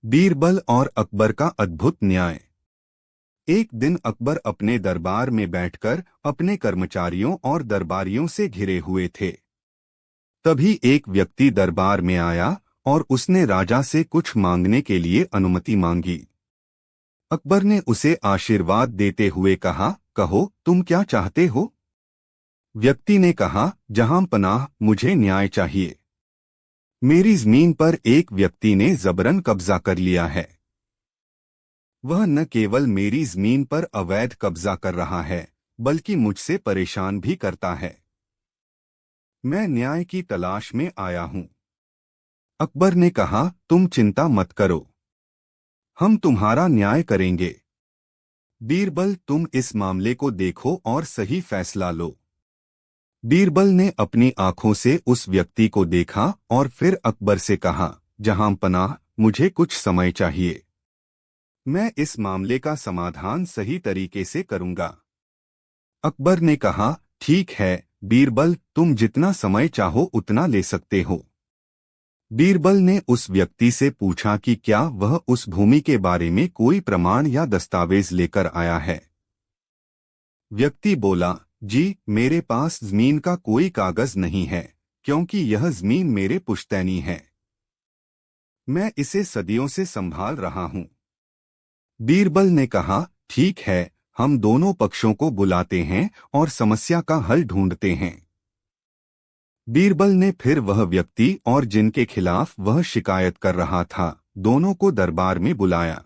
बीरबल और अकबर का अद्भुत न्याय। एक दिन अकबर अपने दरबार में बैठकर अपने कर्मचारियों और दरबारियों से घिरे हुए थे। तभी एक व्यक्ति दरबार में आया और उसने राजा से कुछ मांगने के लिए अनुमति मांगी। अकबर ने उसे आशीर्वाद देते हुए कहा, कहो तुम क्या चाहते हो? व्यक्ति ने कहा, जहां पनाह, मुझे न्याय चाहिए। मेरी जमीन पर एक व्यक्ति ने जबरन कब्जा कर लिया है। वह न केवल मेरी जमीन पर अवैध कब्जा कर रहा है, बल्कि मुझसे परेशान भी करता है। मैं न्याय की तलाश में आया हूं। अकबर ने कहा, तुम चिंता मत करो, हम तुम्हारा न्याय करेंगे। बीरबल, तुम इस मामले को देखो और सही फैसला लो। बीरबल ने अपनी आंखों से उस व्यक्ति को देखा और फिर अकबर से कहा, जहां पनाह, मुझे कुछ समय चाहिए। मैं इस मामले का समाधान सही तरीके से करूंगा। अकबर ने कहा, ठीक है बीरबल, तुम जितना समय चाहो उतना ले सकते हो। बीरबल ने उस व्यक्ति से पूछा कि क्या वह उस भूमि के बारे में कोई प्रमाण या दस्तावेज लेकर आया है। व्यक्ति बोला, जी, मेरे पास जमीन का कोई कागज नहीं है, क्योंकि यह जमीन मेरे पुश्तैनी है। मैं इसे सदियों से संभाल रहा हूं। बीरबल ने कहा, ठीक है, हम दोनों पक्षों को बुलाते हैं और समस्या का हल ढूंढते हैं। बीरबल ने फिर वह व्यक्ति और जिनके खिलाफ वह शिकायत कर रहा था, दोनों को दरबार में बुलाया।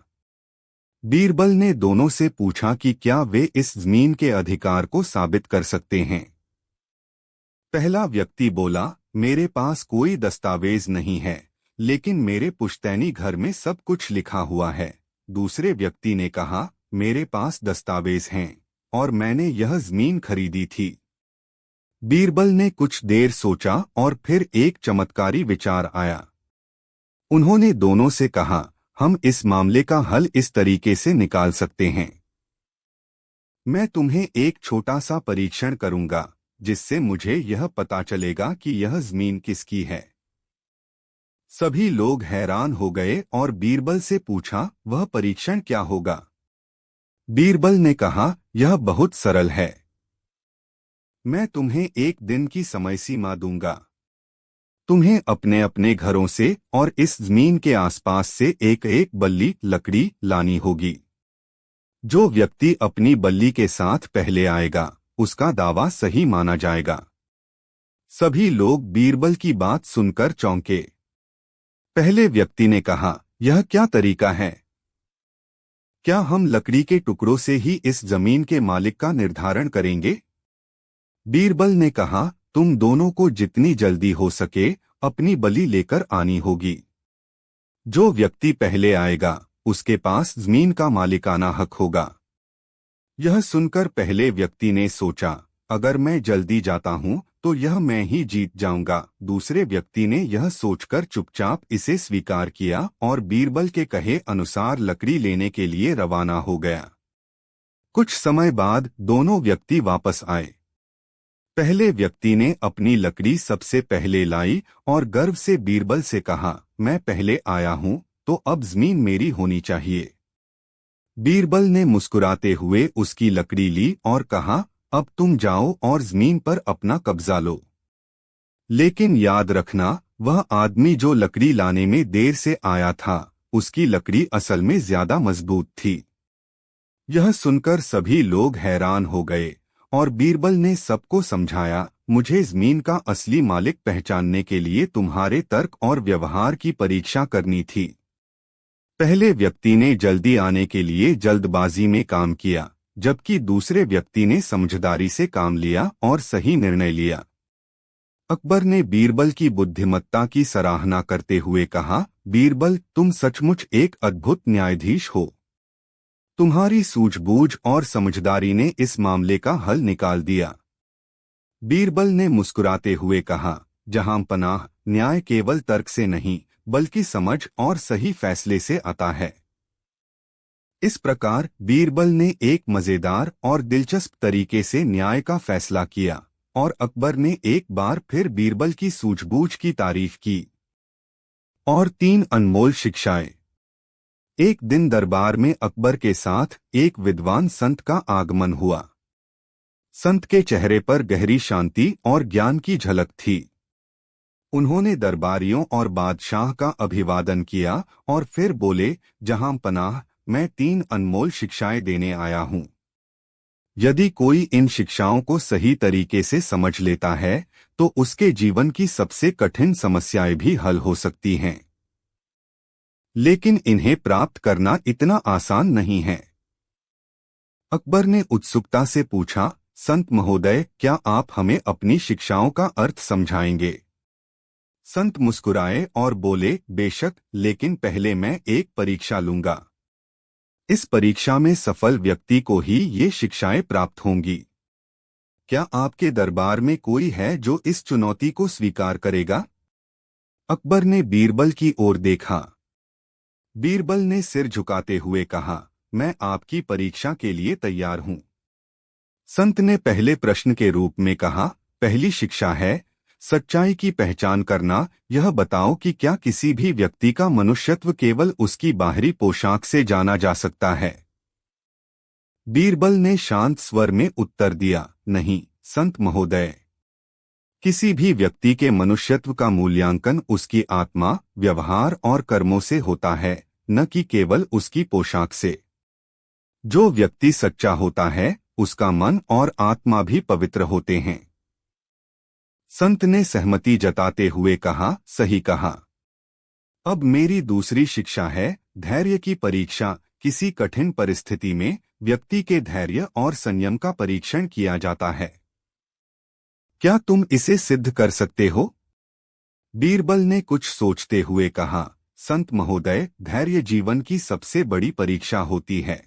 बीरबल ने दोनों से पूछा कि क्या वे इस जमीन के अधिकार को साबित कर सकते हैं। पहला व्यक्ति बोला, मेरे पास कोई दस्तावेज नहीं है, लेकिन मेरे पुश्तैनी घर में सब कुछ लिखा हुआ है। दूसरे व्यक्ति ने कहा, मेरे पास दस्तावेज हैं और मैंने यह जमीन खरीदी थी। बीरबल ने कुछ देर सोचा और फिर एक चमत्कारी विचार आया। उन्होंने दोनों से कहा, हम इस मामले का हल इस तरीके से निकाल सकते हैं। मैं तुम्हें एक छोटा सा परीक्षण करूंगा, जिससे मुझे यह पता चलेगा कि यह जमीन किसकी है। सभी लोग हैरान हो गए और बीरबल से पूछा, वह परीक्षण क्या होगा? बीरबल ने कहा, यह बहुत सरल है। मैं तुम्हें एक दिन की समय सीमा दूंगा। तुम्हें अपने अपने घरों से और इस जमीन के आसपास से एक एक बल्ली लकड़ी लानी होगी। जो व्यक्ति अपनी बल्ली के साथ पहले आएगा, उसका दावा सही माना जाएगा। सभी लोग बीरबल की बात सुनकर चौंके। पहले व्यक्ति ने कहा, यह क्या तरीका है? क्या हम लकड़ी के टुकड़ों से ही इस जमीन के मालिक का निर्धारण करेंगे? बीरबल ने कहा, तुम दोनों को जितनी जल्दी हो सके अपनी बलि लेकर आनी होगी। जो व्यक्ति पहले आएगा, उसके पास जमीन का मालिकाना हक होगा। यह सुनकर पहले व्यक्ति ने सोचा, अगर मैं जल्दी जाता हूं तो यह मैं ही जीत जाऊंगा। दूसरे व्यक्ति ने यह सोचकर चुपचाप इसे स्वीकार किया और बीरबल के कहे अनुसार लकड़ी लेने के लिए रवाना हो गया। कुछ समय बाद दोनों व्यक्ति वापस आए। पहले व्यक्ति ने अपनी लकड़ी सबसे पहले लाई और गर्व से बीरबल से कहा, मैं पहले आया हूं, तो अब जमीन मेरी होनी चाहिए। बीरबल ने मुस्कुराते हुए उसकी लकड़ी ली और कहा, अब तुम जाओ और जमीन पर अपना कब्जा लो। लेकिन याद रखना, वह आदमी जो लकड़ी लाने में देर से आया था, उसकी लकड़ी असल में ज्यादा मजबूत थी। यह सुनकर सभी लोग हैरान हो गए और बीरबल ने सबको समझाया, मुझे जमीन का असली मालिक पहचानने के लिए तुम्हारे तर्क और व्यवहार की परीक्षा करनी थी। पहले व्यक्ति ने जल्दी आने के लिए जल्दबाजी में काम किया, जबकि दूसरे व्यक्ति ने समझदारी से काम लिया और सही निर्णय लिया। अकबर ने बीरबल की बुद्धिमत्ता की सराहना करते हुए कहा, बीरबल, तुम सचमुच एक अद्भुत न्यायाधीश हो। तुम्हारी सूझबूझ और समझदारी ने इस मामले का हल निकाल दिया। बीरबल ने मुस्कुराते हुए कहा, जहां पनाह, न्याय केवल तर्क से नहीं, बल्कि समझ और सही फैसले से आता है। इस प्रकार बीरबल ने एक मजेदार और दिलचस्प तरीके से न्याय का फैसला किया और अकबर ने एक बार फिर बीरबल की सूझबूझ की तारीफ की। और 3 अनमोल शिक्षाएं। एक दिन दरबार में अकबर के साथ एक विद्वान संत का आगमन हुआ। संत के चेहरे पर गहरी शांति और ज्ञान की झलक थी। उन्होंने दरबारियों और बादशाह का अभिवादन किया और फिर बोले, जहां पनाह, मैं 3 अनमोल शिक्षाएं देने आया हूं। यदि कोई इन शिक्षाओं को सही तरीके से समझ लेता है तो उसके जीवन की सबसे कठिन समस्याएं भी हल हो सकती हैं। लेकिन इन्हें प्राप्त करना इतना आसान नहीं है। अकबर ने उत्सुकता से पूछा, संत महोदय, क्या आप हमें अपनी शिक्षाओं का अर्थ समझाएंगे? संत मुस्कुराए और बोले, बेशक, लेकिन पहले मैं एक परीक्षा लूंगा। इस परीक्षा में सफल व्यक्ति को ही ये शिक्षाएं प्राप्त होंगी। क्या आपके दरबार में कोई है जो इस चुनौती को स्वीकार करेगा? अकबर ने बीरबल की ओर देखा। बीरबल ने सिर झुकाते हुए कहा, मैं आपकी परीक्षा के लिए तैयार हूं। संत ने पहले प्रश्न के रूप में कहा, पहली शिक्षा है, सच्चाई की पहचान करना। यह बताओ कि क्या किसी भी व्यक्ति का मनुष्यत्व केवल उसकी बाहरी पोशाक से जाना जा सकता है? बीरबल ने शांत स्वर में उत्तर दिया, नहीं संत महोदय। किसी भी व्यक्ति के मनुष्यत्व का मूल्यांकन उसकी आत्मा, व्यवहार और कर्मों से होता है, न कि केवल उसकी पोशाक से। जो व्यक्ति सच्चा होता है उसका मन और आत्मा भी पवित्र होते हैं। संत ने सहमति जताते हुए कहा, सही कहा। अब मेरी दूसरी शिक्षा है, धैर्य की परीक्षा। किसी कठिन परिस्थिति में व्यक्ति के धैर्य और संयम का परीक्षण किया जाता है। क्या तुम इसे सिद्ध कर सकते हो? बीरबल ने कुछ सोचते हुए कहा, संत महोदय, धैर्य जीवन की सबसे बड़ी परीक्षा होती है।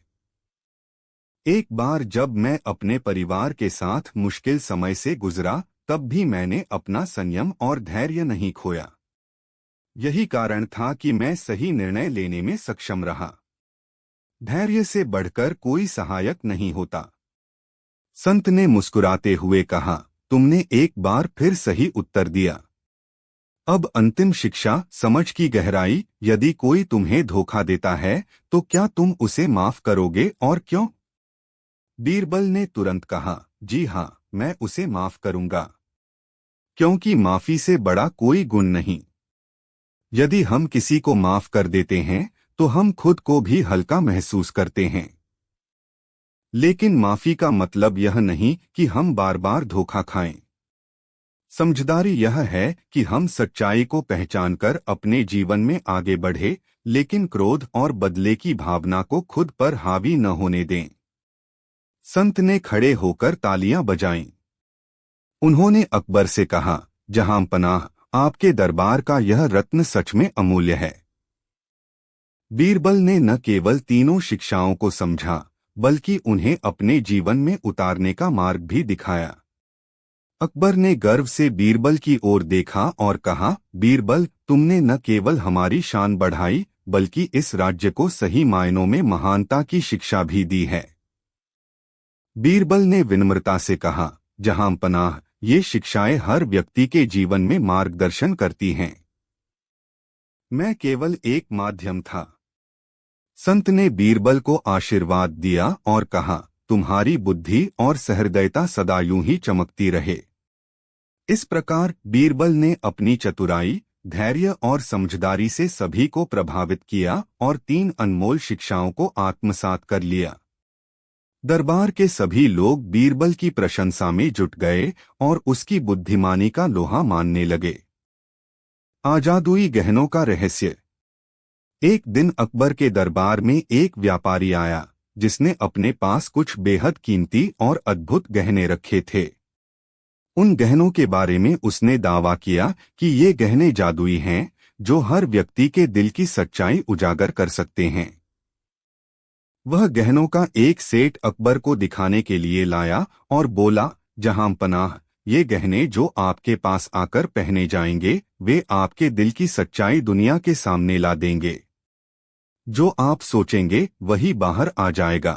एक बार जब मैं अपने परिवार के साथ मुश्किल समय से गुजरा, तब भी मैंने अपना संयम और धैर्य नहीं खोया। यही कारण था कि मैं सही निर्णय लेने में सक्षम रहा। धैर्य से बढ़कर कोई सहायक नहीं होता। संत ने मुस्कुराते हुए कहा, तुमने एक बार फिर सही उत्तर दिया। अब अंतिम शिक्षा, समझ की गहराई। यदि कोई तुम्हें धोखा देता है तो क्या तुम उसे माफ करोगे और क्यों? बीरबल ने तुरंत कहा, जी हाँ, मैं उसे माफ करूंगा, क्योंकि माफी से बड़ा कोई गुण नहीं। यदि हम किसी को माफ कर देते हैं तो हम खुद को भी हल्का महसूस करते हैं। लेकिन माफी का मतलब यह नहीं कि हम बार बार धोखा खाएं। समझदारी यह है कि हम सच्चाई को पहचानकर अपने जीवन में आगे बढ़े, लेकिन क्रोध और बदले की भावना को खुद पर हावी न होने दें। संत ने खड़े होकर तालियां बजाईं। उन्होंने अकबर से कहा, जहां पनाह, आपके दरबार का यह रत्न सच में अमूल्य है। बीरबल ने न केवल तीनों शिक्षाओं को समझा, बल्कि उन्हें अपने जीवन में उतारने का मार्ग भी दिखाया। अकबर ने गर्व से बीरबल की ओर देखा और कहा, बीरबल, तुमने न केवल हमारी शान बढ़ाई, बल्कि इस राज्य को सही मायनों में महानता की शिक्षा भी दी है। बीरबल ने विनम्रता से कहा, जहां पनाह, ये शिक्षाएं हर व्यक्ति के जीवन में मार्गदर्शन करती हैं। मैं केवल एक माध्यम था। संत ने बीरबल को आशीर्वाद दिया और कहा, तुम्हारी बुद्धि और सहृदयता सदा यूं ही चमकती रहे। इस प्रकार बीरबल ने अपनी चतुराई, धैर्य और समझदारी से सभी को प्रभावित किया और 3 अनमोल शिक्षाओं को आत्मसात कर लिया। दरबार के सभी लोग बीरबल की प्रशंसा में जुट गए और उसकी बुद्धिमानी का लोहा मानने लगे। आजादुई गहनों का रहस्य। एक दिन अकबर के दरबार में एक व्यापारी आया, जिसने अपने पास कुछ बेहद कीमती और अद्भुत गहने रखे थे। उन गहनों के बारे में उसने दावा किया कि ये गहने जादुई हैं, जो हर व्यक्ति के दिल की सच्चाई उजागर कर सकते हैं। वह गहनों का एक सेट अकबर को दिखाने के लिए लाया और बोला, जहां पनाह, ये गहने जो आपके पास आकर पहने जाएंगे, वे आपके दिल की सच्चाई दुनिया के सामने ला देंगे। जो आप सोचेंगे वही बाहर आ जाएगा।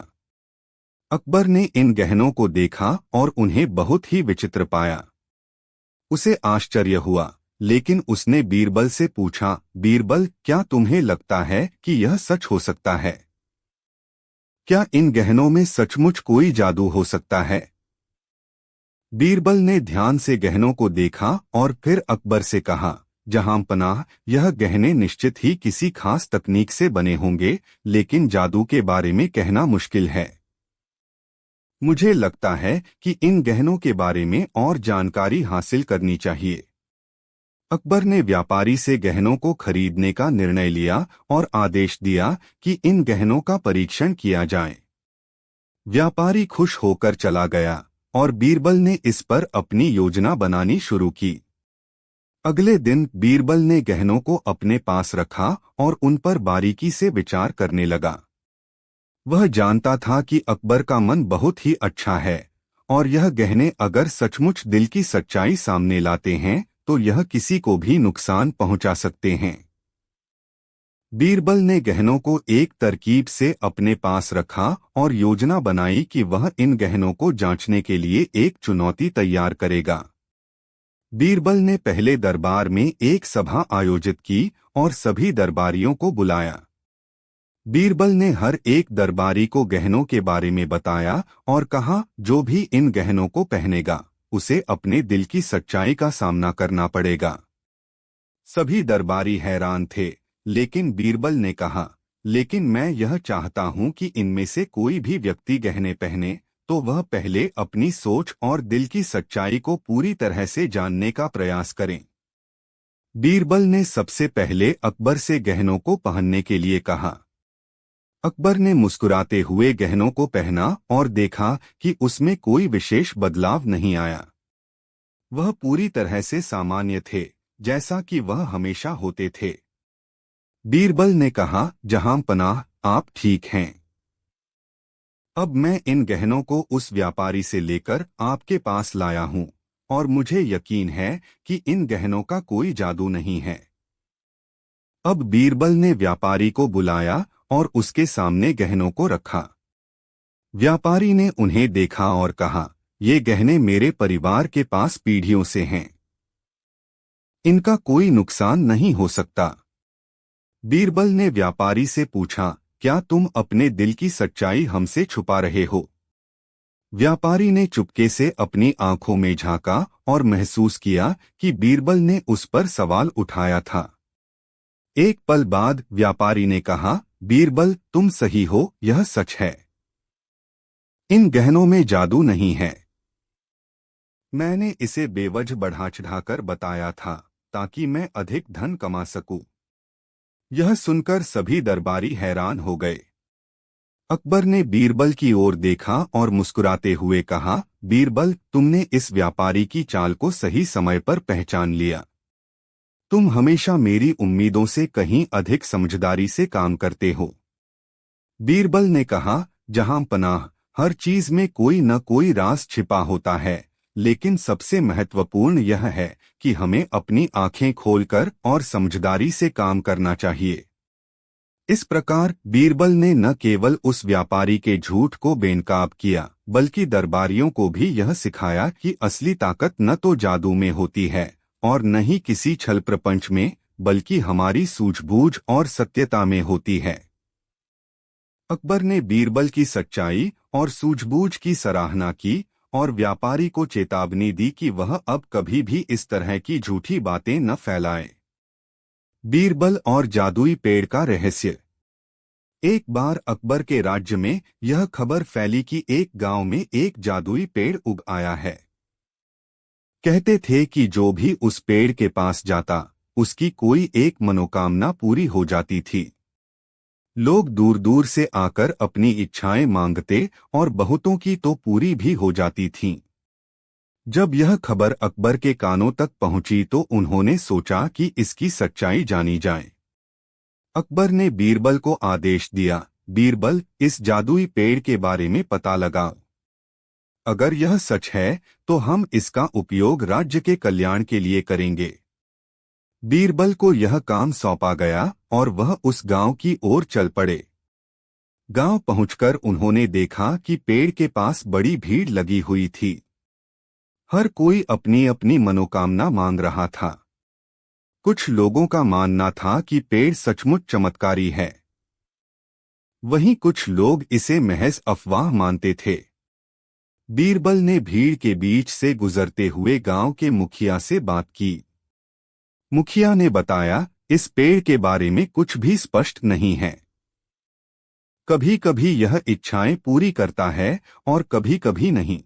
अकबर ने इन गहनों को देखा और उन्हें बहुत ही विचित्र पाया। उसे आश्चर्य हुआ, लेकिन उसने बीरबल से पूछा, बीरबल, क्या तुम्हें लगता है कि यह सच हो सकता है? क्या इन गहनों में सचमुच कोई जादू हो सकता है? बीरबल ने ध्यान से गहनों को देखा और फिर अकबर से कहा, जहां पनाह, यह गहने निश्चित ही किसी खास तकनीक से बने होंगे, लेकिन जादू के बारे में कहना मुश्किल है। मुझे लगता है कि इन गहनों के बारे में और जानकारी हासिल करनी चाहिए। अकबर ने व्यापारी से गहनों को खरीदने का निर्णय लिया और आदेश दिया कि इन गहनों का परीक्षण किया जाए। व्यापारी खुश होकर चला गया और बीरबल ने इस पर अपनी योजना बनानी शुरू की। अगले दिन बीरबल ने गहनों को अपने पास रखा और उन पर बारीकी से विचार करने लगा। वह जानता था कि अकबर का मन बहुत ही अच्छा है और यह गहने अगर सचमुच दिल की सच्चाई सामने लाते हैं तो यह किसी को भी नुकसान पहुंचा सकते हैं। बीरबल ने गहनों को एक तरकीब से अपने पास रखा और योजना बनाई कि वह इन गहनों को जांचने के लिए एक चुनौती तैयार करेगा। बीरबल ने पहले दरबार में एक सभा आयोजित की और सभी दरबारियों को बुलाया। बीरबल ने हर एक दरबारी को गहनों के बारे में बताया और कहा, जो भी इन गहनों को पहनेगा उसे अपने दिल की सच्चाई का सामना करना पड़ेगा। सभी दरबारी हैरान थे, लेकिन बीरबल ने कहा, लेकिन मैं यह चाहता हूं कि इनमें से कोई भी व्यक्ति गहने पहने तो वह पहले अपनी सोच और दिल की सच्चाई को पूरी तरह से जानने का प्रयास करें। बीरबल ने सबसे पहले अकबर से गहनों को पहनने के लिए कहा। अकबर ने मुस्कुराते हुए गहनों को पहना और देखा कि उसमें कोई विशेष बदलाव नहीं आया। वह पूरी तरह से सामान्य थे, जैसा कि वह हमेशा होते थे। बीरबल ने कहा, जहां पनाह, आप ठीक हैं। अब मैं इन गहनों को उस व्यापारी से लेकर आपके पास लाया हूं और मुझे यकीन है कि इन गहनों का कोई जादू नहीं है। अब बीरबल ने व्यापारी को बुलाया और उसके सामने गहनों को रखा। व्यापारी ने उन्हें देखा और कहा, ये गहने मेरे परिवार के पास पीढ़ियों से हैं। इनका कोई नुकसान नहीं हो सकता। बीरबल ने व्यापारी से पूछा, क्या तुम अपने दिल की सच्चाई हमसे छुपा रहे हो? व्यापारी ने चुपके से अपनी आंखों में झांका और महसूस किया कि बीरबल ने उस पर सवाल उठाया था। एक पल बाद व्यापारी ने कहा, बीरबल, तुम सही हो, यह सच है। इन गहनों में जादू नहीं है। मैंने इसे बेवजह बढ़ा चढ़ाकर बताया था ताकि मैं अधिक धन कमा सकूं। यह सुनकर सभी दरबारी हैरान हो गए। अकबर ने बीरबल की ओर देखा और मुस्कुराते हुए कहा, बीरबल, तुमने इस व्यापारी की चाल को सही समय पर पहचान लिया। तुम हमेशा मेरी उम्मीदों से कहीं अधिक समझदारी से काम करते हो। बीरबल ने कहा, जहां पनाह, हर चीज में कोई न कोई राज छिपा होता है, लेकिन सबसे महत्वपूर्ण यह है कि हमें अपनी आंखें खोलकर और समझदारी से काम करना चाहिए। इस प्रकार बीरबल ने न केवल उस व्यापारी के झूठ को बेनकाब किया, बल्कि दरबारियों को भी यह सिखाया कि असली ताकत न तो जादू में होती है और न ही किसी छल प्रपंच में, बल्कि हमारी सूझबूझ और सत्यता में होती है। अकबर ने बीरबल की सच्चाई और सूझबूझ की सराहना की और व्यापारी को चेतावनी दी कि वह अब कभी भी इस तरह की झूठी बातें न फैलाए। बीरबल और जादुई पेड़ का रहस्य। एक बार अकबर के राज्य में यह खबर फैली कि एक गांव में एक जादुई पेड़ उग आया है। कहते थे कि जो भी उस पेड़ के पास जाता उसकी कोई एक मनोकामना पूरी हो जाती थी। लोग दूर दूर से आकर अपनी इच्छाएं मांगते और बहुतों की तो पूरी भी हो जाती थीं। जब यह खबर अकबर के कानों तक पहुंची तो उन्होंने सोचा कि इसकी सच्चाई जानी जाए। अकबर ने बीरबल को आदेश दिया, बीरबल, इस जादुई पेड़ के बारे में पता लगाओ। अगर यह सच है तो हम इसका उपयोग राज्य के कल्याण के लिए करेंगे। बीरबल को यह काम सौंपा गया और वह उस गांव की ओर चल पड़े। गांव पहुंचकर उन्होंने देखा कि पेड़ के पास बड़ी भीड़ लगी हुई थी। हर कोई अपनी अपनी मनोकामना मांग रहा था। कुछ लोगों का मानना था कि पेड़ सचमुच चमत्कारी है, वहीं कुछ लोग इसे महज अफवाह मानते थे। बीरबल ने भीड़ के बीच से गुजरते हुए गांव के मुखिया से बात की। मुखिया ने बताया, इस पेड़ के बारे में कुछ भी स्पष्ट नहीं है। कभी कभी यह इच्छाएं पूरी करता है और कभी कभी नहीं।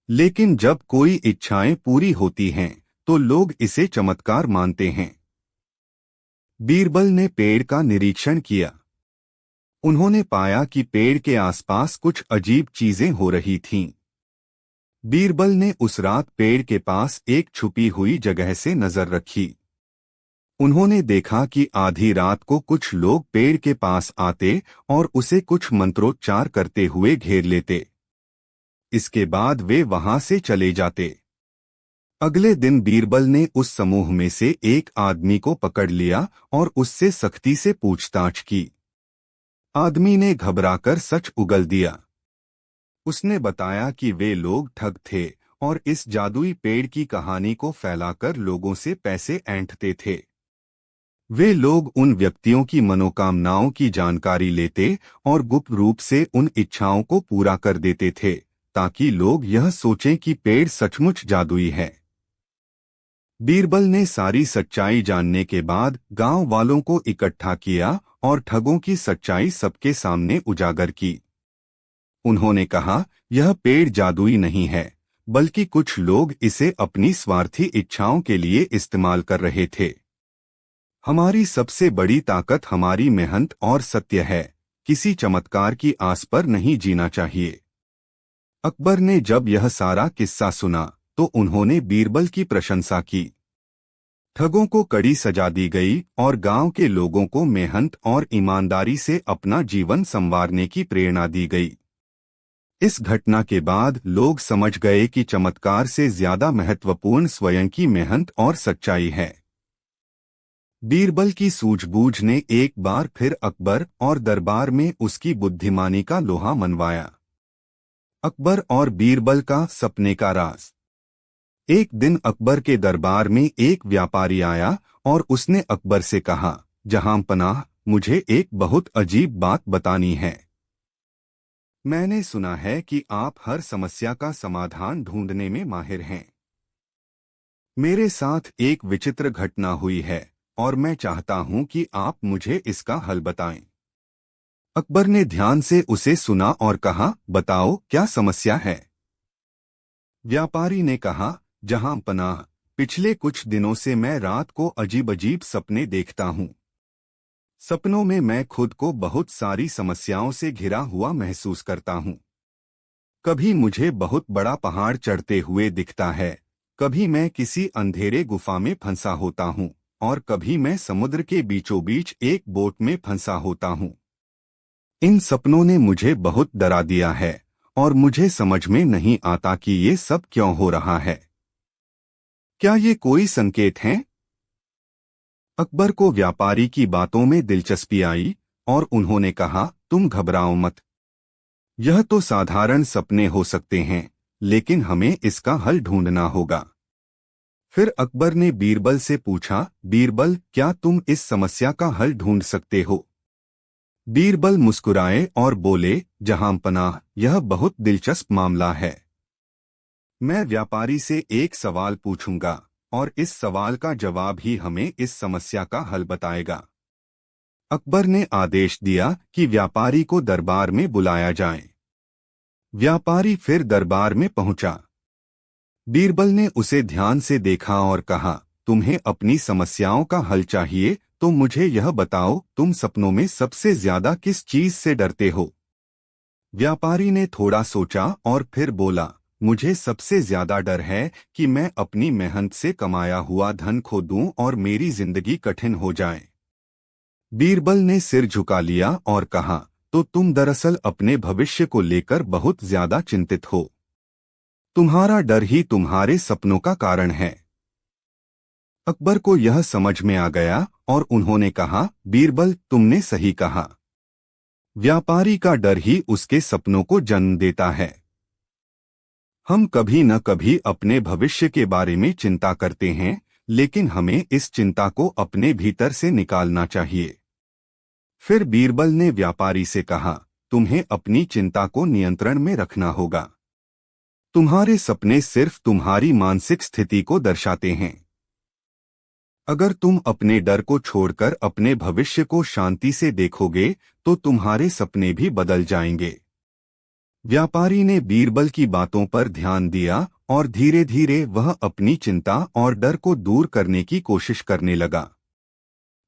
लेकिन जब कोई इच्छाएं पूरी होती हैं, तो लोग इसे चमत्कार मानते हैं। बीरबल ने पेड़ का निरीक्षण किया। उन्होंने पाया कि पेड़ के आसपास कुछ अजीब चीजें हो रही थीं। बीरबल ने उस रात पेड़ के पास एक छुपी हुई जगह से नजर रखी। उन्होंने देखा कि आधी रात को कुछ लोग पेड़ के पास आते और उसे कुछ मंत्रोच्चार करते हुए घेर लेते। इसके बाद वे वहां से चले जाते। अगले दिन बीरबल ने उस समूह में से एक आदमी को पकड़ लिया और उससे सख्ती से पूछताछ की। आदमी ने घबराकर सच उगल दिया। उसने बताया कि वे लोग ठग थे और इस जादुई पेड़ की कहानी को फैलाकर लोगों से पैसे ऐंठते थे। वे लोग उन व्यक्तियों की मनोकामनाओं की जानकारी लेते और गुप्त रूप से उन इच्छाओं को पूरा कर देते थे, ताकि लोग यह सोचें कि पेड़ सचमुच जादुई है। बीरबल ने सारी सच्चाई जानने के बाद गांव वालों को इकट्ठा किया और ठगों की सच्चाई सबके सामने उजागर की। उन्होंने कहा, यह पेड़ जादुई नहीं है, बल्कि कुछ लोग इसे अपनी स्वार्थी इच्छाओं के लिए इस्तेमाल कर रहे थे। हमारी सबसे बड़ी ताकत हमारी मेहनत और सत्य है। किसी चमत्कार की आस पर नहीं जीना चाहिए। अकबर ने जब यह सारा किस्सा सुना तो उन्होंने बीरबल की प्रशंसा की। ठगों को कड़ी सजा दी गई और गांव के लोगों को मेहनत और ईमानदारी से अपना जीवन संवारने की प्रेरणा दी गई। इस घटना के बाद लोग समझ गए कि चमत्कार से ज्यादा महत्वपूर्ण स्वयं की मेहनत और सच्चाई है। बीरबल की सूझबूझ ने एक बार फिर अकबर और दरबार में उसकी बुद्धिमानी का लोहा मनवाया। अकबर और बीरबल का सपने का राज। एक दिन अकबर के दरबार में एक व्यापारी आया और उसने अकबर से कहा, जहांपनाह, मुझे एक बहुत अजीब बात बतानी है। मैंने सुना है कि आप हर समस्या का समाधान ढूंढने में माहिर हैं। मेरे साथ एक विचित्र घटना हुई है और मैं चाहता हूं कि आप मुझे इसका हल बताएं। अकबर ने ध्यान से उसे सुना और कहा, बताओ क्या समस्या है। व्यापारी ने कहा, जहांपनाह, पिछले कुछ दिनों से मैं रात को अजीब अजीब सपने देखता हूं। सपनों में मैं खुद को बहुत सारी समस्याओं से घिरा हुआ महसूस करता हूं। कभी मुझे बहुत बड़ा पहाड़ चढ़ते हुए दिखता है, कभी मैं किसी अंधेरे गुफा में फंसा होता हूं और कभी मैं समुद्र के बीचों बीच एक बोट में फंसा होता हूं। इन सपनों ने मुझे बहुत डरा दिया है और मुझे समझ में नहीं आता कि ये सब क्यों हो रहा है। क्या ये कोई संकेत हैं? अकबर को व्यापारी की बातों में दिलचस्पी आई और उन्होंने कहा, तुम घबराओ मत। यह तो साधारण सपने हो सकते हैं, लेकिन हमें इसका हल ढूंढना होगा। फिर अकबर ने बीरबल से पूछा, बीरबल, क्या तुम इस समस्या का हल ढूंढ सकते हो? बीरबल मुस्कुराए और बोले, जहांपनाह, यह बहुत दिलचस्प मामला है। मैं व्यापारी से एक सवाल पूछूंगा और इस सवाल का जवाब ही हमें इस समस्या का हल बताएगा। अकबर ने आदेश दिया कि व्यापारी को दरबार में बुलाया जाए। व्यापारी फिर दरबार में पहुंचा। बीरबल ने उसे ध्यान से देखा और कहा, तुम्हें अपनी समस्याओं का हल चाहिए तो मुझे यह बताओ, तुम सपनों में सबसे ज्यादा किस चीज से डरते हो? व्यापारी ने थोड़ा सोचा और फिर बोला, मुझे सबसे ज्यादा डर है कि मैं अपनी मेहनत से कमाया हुआ धन खो दूं और मेरी जिंदगी कठिन हो जाए। बीरबल ने सिर झुका लिया और कहा, तो तुम दरअसल अपने भविष्य को लेकर बहुत ज्यादा चिंतित हो। तुम्हारा डर ही तुम्हारे सपनों का कारण है। अकबर को यह समझ में आ गया और उन्होंने कहा, बीरबल, तुमने सही कहा। व्यापारी का डर ही उसके सपनों को जन्म देता है। हम कभी न कभी अपने भविष्य के बारे में चिंता करते हैं, लेकिन हमें इस चिंता को अपने भीतर से निकालना चाहिए। फिर बीरबल ने व्यापारी से कहा, तुम्हें अपनी चिंता को नियंत्रण में रखना होगा। तुम्हारे सपने सिर्फ तुम्हारी मानसिक स्थिति को दर्शाते हैं। अगर तुम अपने डर को छोड़कर अपने भविष्य को शांति से देखोगे तो तुम्हारे सपने भी बदल जाएंगे। व्यापारी ने बीरबल की बातों पर ध्यान दिया और धीरे धीरे वह अपनी चिंता और डर को दूर करने की कोशिश करने लगा।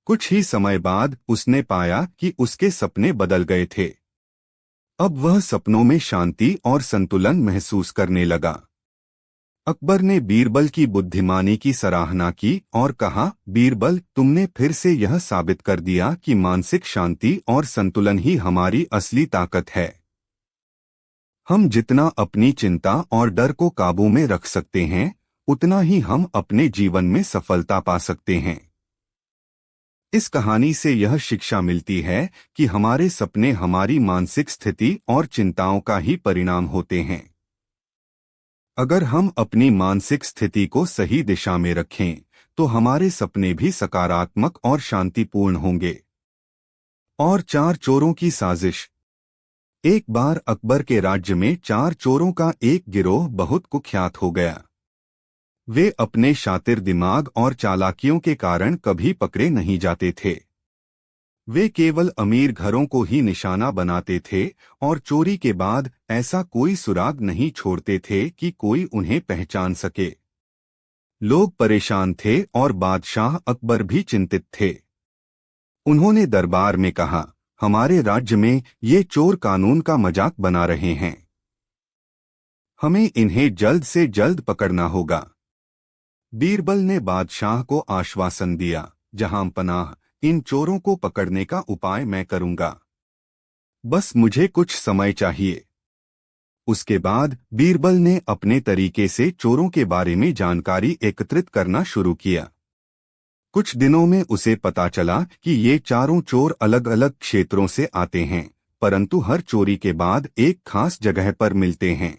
कुछ ही समय बाद उसने पाया कि उसके सपने बदल गए थे। अब वह सपनों में शांति और संतुलन महसूस करने लगा। अकबर ने बीरबल की बुद्धिमानी की सराहना की और कहा, बीरबल, तुमने फिर से यह साबित कर दिया कि मानसिक शांति और संतुलन ही हमारी असली ताकत है। हम जितना अपनी चिंता और डर को काबू में रख सकते हैं, उतना ही हम अपने जीवन में सफलता पा सकते हैं। इस कहानी से यह शिक्षा मिलती है कि हमारे सपने हमारी मानसिक स्थिति और चिंताओं का ही परिणाम होते हैं। अगर हम अपनी मानसिक स्थिति को सही दिशा में रखें, तो हमारे सपने भी सकारात्मक और शांतिपूर्ण होंगे। और 4 चोरों की साजिश। एक बार अकबर के राज्य में 4 चोरों का एक गिरोह बहुत कुख्यात हो गया। वे अपने शातिर दिमाग और चालाकियों के कारण कभी पकड़े नहीं जाते थे। वे केवल अमीर घरों को ही निशाना बनाते थे और चोरी के बाद ऐसा कोई सुराग नहीं छोड़ते थे कि कोई उन्हें पहचान सके। लोग परेशान थे और बादशाह अकबर भी चिंतित थे। उन्होंने दरबार में कहा, हमारे राज्य में ये चोर कानून का मजाक बना रहे हैं। हमें इन्हें जल्द से जल्द पकड़ना होगा। बीरबल ने बादशाह को आश्वासन दिया, जहां पनाह, इन चोरों को पकड़ने का उपाय मैं करूंगा। बस मुझे कुछ समय चाहिए। उसके बाद बीरबल ने अपने तरीके से चोरों के बारे में जानकारी एकत्रित करना शुरू किया। कुछ दिनों में उसे पता चला कि ये चारों चोर अलग अलग क्षेत्रों से आते हैं, परंतु हर चोरी के बाद एक खास जगह पर मिलते हैं।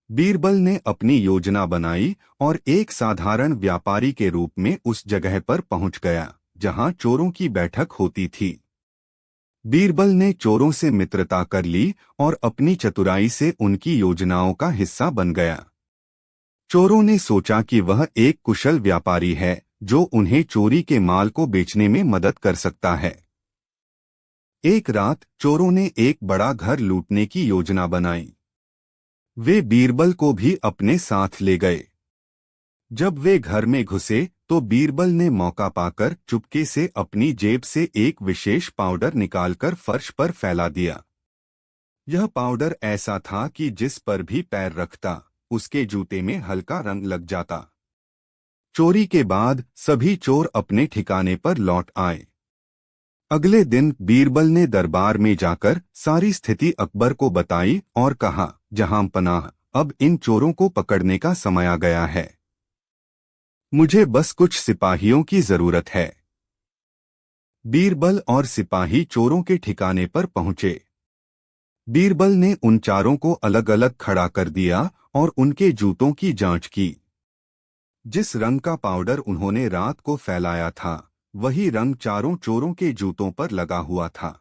बीरबल ने अपनी योजना बनाई और एक साधारण व्यापारी के रूप में उस जगह पर पहुंच गया जहां चोरों की बैठक होती थी। बीरबल ने चोरों से मित्रता कर ली और अपनी चतुराई से उनकी योजनाओं का हिस्सा बन गया। चोरों ने सोचा कि वह एक कुशल व्यापारी है जो उन्हें चोरी के माल को बेचने में मदद कर सकता है। एक रात चोरों ने एक बड़ा घर लूटने की योजना बनाई। वे बीरबल को भी अपने साथ ले गए। जब वे घर में घुसे तो बीरबल ने मौका पाकर चुपके से अपनी जेब से एक विशेष पाउडर निकालकर फर्श पर फैला दिया। यह पाउडर ऐसा था कि जिस पर भी पैर रखता, उसके जूते में हल्का रंग लग जाता। चोरी के बाद सभी चोर अपने ठिकाने पर लौट आए। अगले दिन बीरबल ने दरबार में जाकर सारी स्थिति अकबर को बताई और कहा, जहां पनाह, अब इन चोरों को पकड़ने का समय आ गया है। मुझे बस कुछ सिपाहियों की जरूरत है। बीरबल और सिपाही चोरों के ठिकाने पर पहुंचे। बीरबल ने उन चारों को अलग अलग खड़ा कर दिया और उनके जूतों की जांच की। जिस रंग का पाउडर उन्होंने रात को फैलाया था, वही रंग चारों चोरों के जूतों पर लगा हुआ था।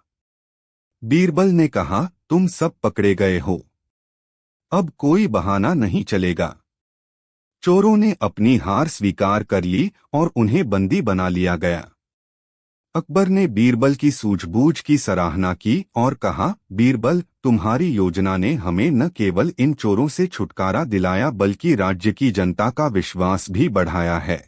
बीरबल ने कहा, तुम सब पकड़े गए हो। अब कोई बहाना नहीं चलेगा। चोरों ने अपनी हार स्वीकार कर ली और उन्हें बंदी बना लिया गया। अकबर ने बीरबल की सूझबूझ की सराहना की और कहा, बीरबल, तुम्हारी योजना ने हमें न केवल इन चोरों से छुटकारा दिलाया बल्कि राज्य की जनता का विश्वास भी बढ़ाया है।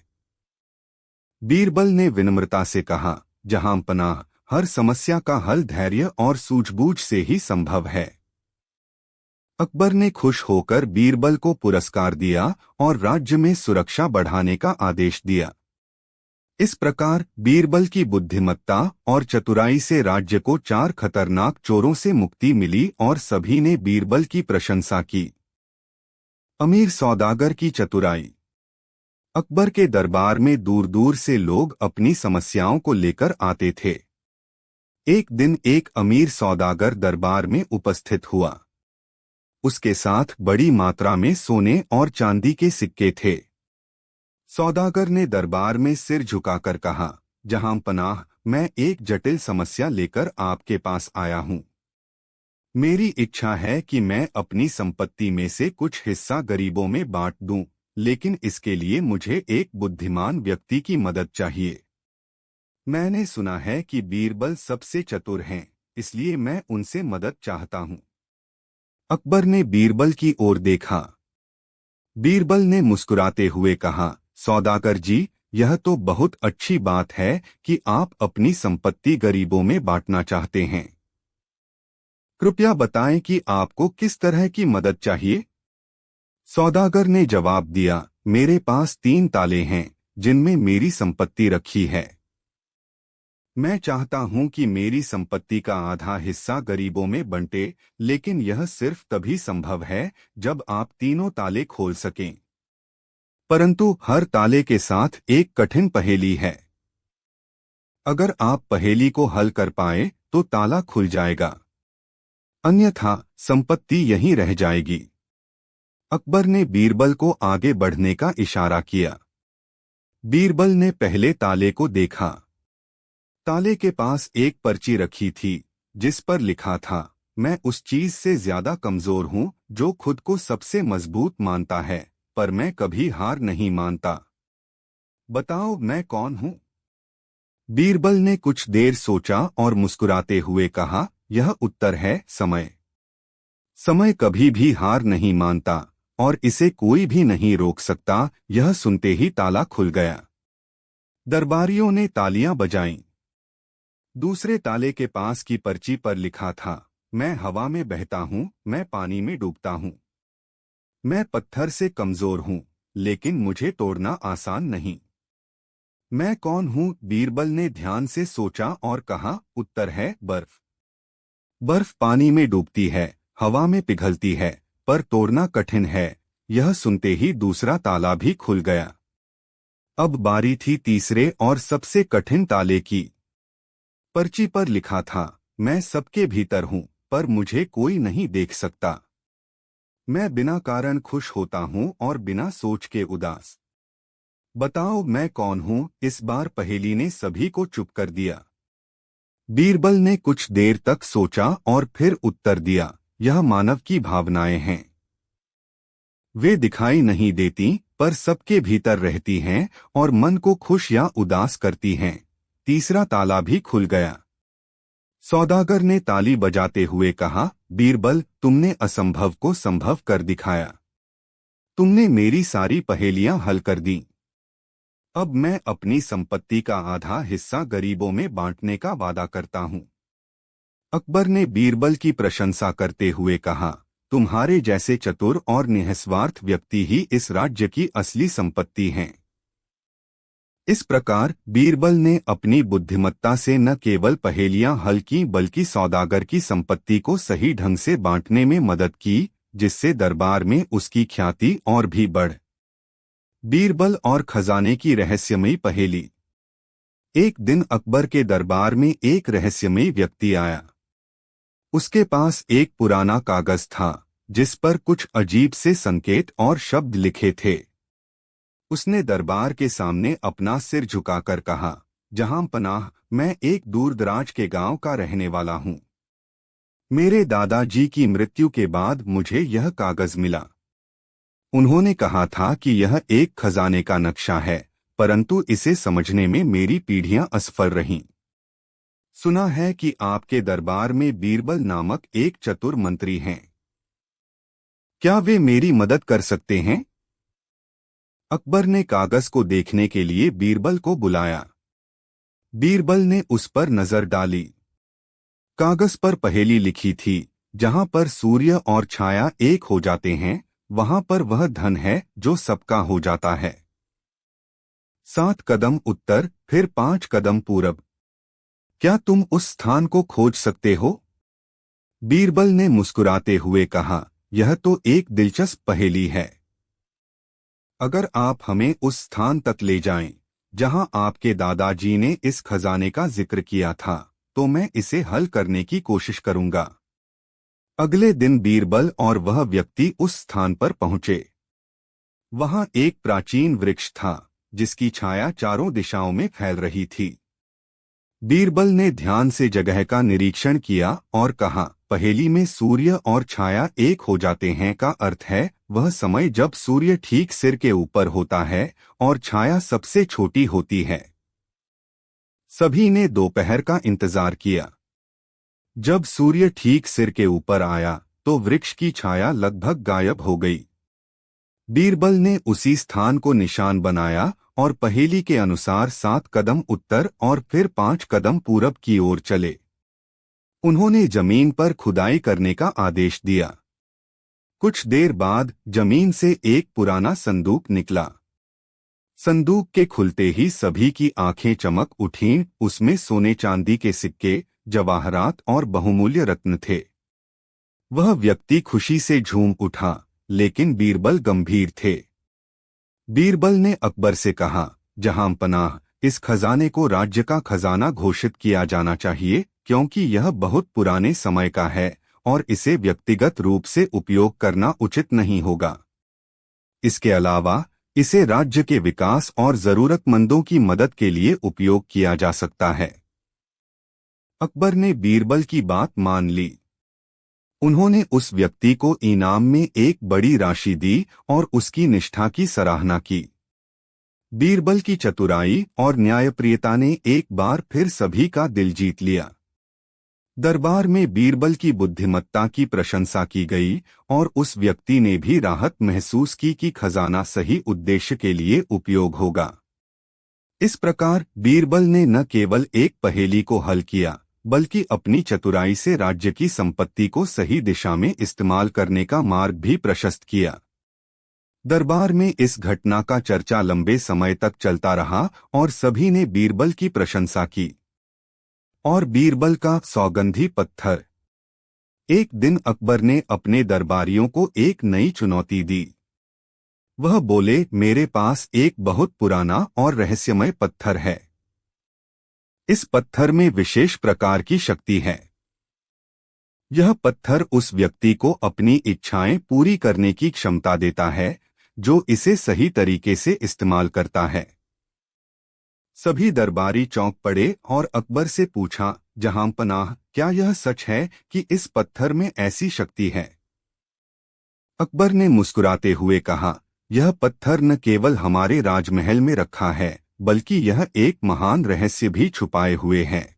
बीरबल ने विनम्रता से कहा, जहां पनाह, हर समस्या का हल धैर्य और सूझबूझ से ही संभव है। अकबर ने खुश होकर बीरबल को पुरस्कार दिया और राज्य में सुरक्षा बढ़ाने का आदेश दिया। इस प्रकार बीरबल की बुद्धिमत्ता और चतुराई से राज्य को 4 खतरनाक चोरों से मुक्ति मिली और सभी ने बीरबल की प्रशंसा की। अमीर सौदागर की चतुराई। अकबर के दरबार में दूर दूर से लोग अपनी समस्याओं को लेकर आते थे। एक दिन एक अमीर सौदागर दरबार में उपस्थित हुआ। उसके साथ बड़ी मात्रा में सोने और चांदी के सिक्के थे। सौदागर ने दरबार में सिर झुकाकर कहा, जहां पनाह, मैं एक जटिल समस्या लेकर आपके पास आया हूं। मेरी इच्छा है कि मैं अपनी संपत्ति में से कुछ हिस्सा गरीबों में बांट दूं, लेकिन इसके लिए मुझे एक बुद्धिमान व्यक्ति की मदद चाहिए। मैंने सुना है कि बीरबल सबसे चतुर हैं, इसलिए मैं उनसे मदद चाहता हूं। अकबर ने बीरबल की ओर देखा। बीरबल ने मुस्कुराते हुए कहा, सौदागर जी, यह तो बहुत अच्छी बात है कि आप अपनी संपत्ति गरीबों में बांटना चाहते हैं। कृपया बताएं कि आपको किस तरह की मदद चाहिए। सौदागर ने जवाब दिया, मेरे पास 3 ताले हैं जिनमें मेरी संपत्ति रखी है। मैं चाहता हूं कि मेरी संपत्ति का आधा हिस्सा गरीबों में बंटे, लेकिन यह सिर्फ तभी संभव है जब आप तीनों ताले खोल सकें। परंतु हर ताले के साथ एक कठिन पहेली है। अगर आप पहेली को हल कर पाए तो ताला खुल जाएगा, अन्यथा संपत्ति यहीं रह जाएगी। अकबर ने बीरबल को आगे बढ़ने का इशारा किया। बीरबल ने पहले ताले को देखा। ताले के पास एक पर्ची रखी थी जिस पर लिखा था, मैं उस चीज से ज्यादा कमजोर हूं जो खुद को सबसे मजबूत मानता है, पर मैं कभी हार नहीं मानता। बताओ मैं कौन हूं? बीरबल ने कुछ देर सोचा और मुस्कुराते हुए कहा, यह उत्तर है समय। समय कभी भी हार नहीं मानता और इसे कोई भी नहीं रोक सकता। यह सुनते ही ताला खुल गया। दरबारियों ने तालियां बजाईं। दूसरे ताले के पास की पर्ची पर लिखा था, मैं हवा में बहता हूं, मैं पानी में डूबता हूं, मैं पत्थर से कमजोर हूं, लेकिन मुझे तोड़ना आसान नहीं। मैं कौन हूं? बीरबल ने ध्यान से सोचा और कहा, उत्तर है बर्फ। बर्फ पानी में डूबती है, हवा में पिघलती है, पर तोड़ना कठिन है। यह सुनते ही दूसरा ताला भी खुल गया। अब बारी थी तीसरे और सबसे कठिन ताले की। पर्ची पर लिखा था, मैं सबके भीतर हूं, पर मुझे कोई नहीं देख सकता। मैं बिना कारण खुश होता हूं और बिना सोच के उदास। बताओ मैं कौन हूं? इस बार पहेली ने सभी को चुप कर दिया। बीरबल ने कुछ देर तक सोचा और फिर उत्तर दिया, यह मानव की भावनाएं हैं। वे दिखाई नहीं देती, पर सबके भीतर रहती हैं और मन को खुश या उदास करती हैं। तीसरा ताला भी खुल गया। सौदागर ने ताली बजाते हुए कहा, बीरबल, तुमने असंभव को संभव कर दिखाया। तुमने मेरी सारी पहेलियां हल कर दी। अब मैं अपनी संपत्ति का आधा हिस्सा गरीबों में बांटने का वादा करता हूं। अकबर ने बीरबल की प्रशंसा करते हुए कहा, तुम्हारे जैसे चतुर और निस्वार्थ व्यक्ति ही इस राज्य की असली संपत्ति हैं। इस प्रकार बीरबल ने अपनी बुद्धिमत्ता से न केवल पहेलियां हल की बल्कि सौदागर की संपत्ति को सही ढंग से बांटने में मदद की, जिससे दरबार में उसकी ख्याति और भी बढ़। बीरबल और खजाने की रहस्यमयी पहेली। एक दिन अकबर के दरबार में एक रहस्यमयी व्यक्ति आया। उसके पास एक पुराना कागज था जिस पर कुछ अजीब से संकेत और शब्द लिखे थे। उसने दरबार के सामने अपना सिर झुकाकर कहा, जहां पनाह, मैं एक दूरदराज के गांव का रहने वाला हूं। मेरे दादाजी की मृत्यु के बाद मुझे यह कागज मिला। उन्होंने कहा था कि यह एक खजाने का नक्शा है, परंतु इसे समझने में मेरी पीढ़ियां असफल रहीं। सुना है कि आपके दरबार में बीरबल नामक एक चतुर मंत्री हैं। क्या वे मेरी मदद कर सकते हैं? अकबर ने कागज को देखने के लिए बीरबल को बुलाया। बीरबल ने उस पर नजर डाली। कागज पर पहेली लिखी थी, जहां पर सूर्य और छाया एक हो जाते हैं, वहां पर वह धन है जो सबका हो जाता है। 7 कदम उत्तर, फिर 5 कदम पूरब। क्या तुम उस स्थान को खोज सकते हो? बीरबल ने मुस्कुराते हुए कहा, यह तो एक दिलचस्प पहेली है। अगर आप हमें उस स्थान तक ले जाएं, जहां आपके दादाजी ने इस खजाने का जिक्र किया था, तो मैं इसे हल करने की कोशिश करूंगा। अगले दिन बीरबल और वह व्यक्ति उस स्थान पर पहुंचे। वहां एक प्राचीन वृक्ष था जिसकी छाया चारों दिशाओं में फैल रही थी। बीरबल ने ध्यान से जगह का निरीक्षण किया और कहा, पहेली में सूर्य और छाया एक हो जाते हैं का अर्थ है वह समय जब सूर्य ठीक सिर के ऊपर होता है और छाया सबसे छोटी होती है। सभी ने दोपहर का इंतजार किया। जब सूर्य ठीक सिर के ऊपर आया तो वृक्ष की छाया लगभग गायब हो गई। बीरबल ने उसी स्थान को निशान बनाया और पहेली के अनुसार 7 कदम उत्तर और फिर 5 कदम पूरब की ओर चले। उन्होंने जमीन पर खुदाई करने का आदेश दिया। कुछ देर बाद जमीन से एक पुराना संदूक निकला। संदूक के खुलते ही सभी की आंखें चमक उठीं। उसमें सोने चांदी के सिक्के, जवाहरात और बहुमूल्य रत्न थे। वह व्यक्ति खुशी से झूम उठा, लेकिन बीरबल गंभीर थे। बीरबल ने अकबर से कहा, जहां पनाह, इस खजाने को राज्य का खजाना घोषित किया जाना चाहिए, क्योंकि यह बहुत पुराने समय का है और इसे व्यक्तिगत रूप से उपयोग करना उचित नहीं होगा। इसके अलावा इसे राज्य के विकास और जरूरतमंदों की मदद के लिए उपयोग किया जा सकता है। अकबर ने बीरबल की बात मान ली। उन्होंने उस व्यक्ति को इनाम में एक बड़ी राशि दी और उसकी निष्ठा की सराहना की। बीरबल की चतुराई और न्यायप्रियता ने एक बार फिर सभी का दिल जीत लिया। दरबार में बीरबल की बुद्धिमत्ता की प्रशंसा की गई और उस व्यक्ति ने भी राहत महसूस की कि खजाना सही उद्देश्य के लिए उपयोग होगा। इस प्रकार बीरबल ने न केवल एक पहेली को हल किया, बल्कि अपनी चतुराई से राज्य की संपत्ति को सही दिशा में इस्तेमाल करने का मार्ग भी प्रशस्त किया। दरबार में इस घटना का चर्चा लंबे समय तक चलता रहा और सभी ने बीरबल की प्रशंसा की। और बीरबल का सौगंधी पत्थर। एक दिन अकबर ने अपने दरबारियों को एक नई चुनौती दी। वह बोले, मेरे पास एक बहुत पुराना और रहस्यमय पत्थर है। इस पत्थर में विशेष प्रकार की शक्ति है। यह पत्थर उस व्यक्ति को अपनी इच्छाएं पूरी करने की क्षमता देता है जो इसे सही तरीके से इस्तेमाल करता है। सभी दरबारी चौंक पड़े और अकबर से पूछा, जहां पनाह, क्या यह सच है कि इस पत्थर में ऐसी शक्ति है? अकबर ने मुस्कुराते हुए कहा, यह पत्थर न केवल हमारे राजमहल में रखा है, बल्कि यह एक महान रहस्य भी छुपाए हुए है।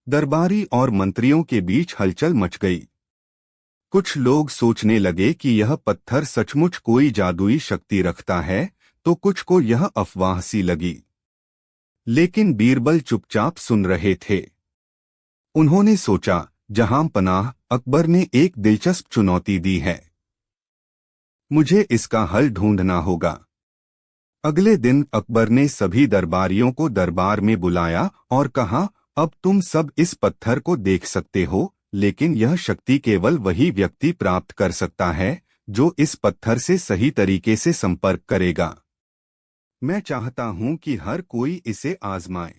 दरबारी और मंत्रियों के बीच हलचल मच गई। कुछ लोग सोचने लगे कि यह पत्थर सचमुच कोई जादुई शक्ति रखता है, तो कुछ को यह अफवाह सी लगी। लेकिन बीरबल चुपचाप सुन रहे थे। उन्होंने सोचा, जहां पनाह, अकबर ने एक दिलचस्प चुनौती दी है। मुझे इसका हल ढूंढना होगा। अगले दिन अकबर ने सभी दरबारियों को दरबार में बुलाया और कहा, अब तुम सब इस पत्थर को देख सकते हो, लेकिन यह शक्ति केवल वही व्यक्ति प्राप्त कर सकता है जो इस पत्थर से सही तरीके से संपर्क करेगा। मैं चाहता हूं कि हर कोई इसे आजमाए।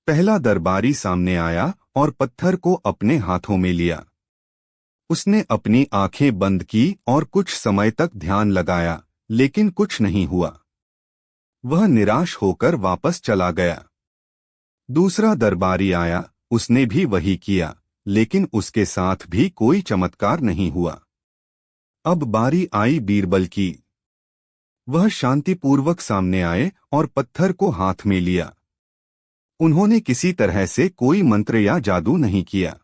पहला दरबारी सामने आया और पत्थर को अपने हाथों में लिया। उसने अपनी आंखें बंद की और कुछ समय तक ध्यान लगाया, लेकिन कुछ नहीं हुआ। वह निराश होकर वापस चला गया। दूसरा दरबारी आया, उसने भी वही किया, लेकिन उसके साथ भी कोई चमत्कार नहीं हुआ। अब बारी आई बीरबल की। वह शांतिपूर्वक सामने आए और पत्थर को हाथ में लिया। उन्होंने किसी तरह से कोई मंत्र या जादू नहीं किया।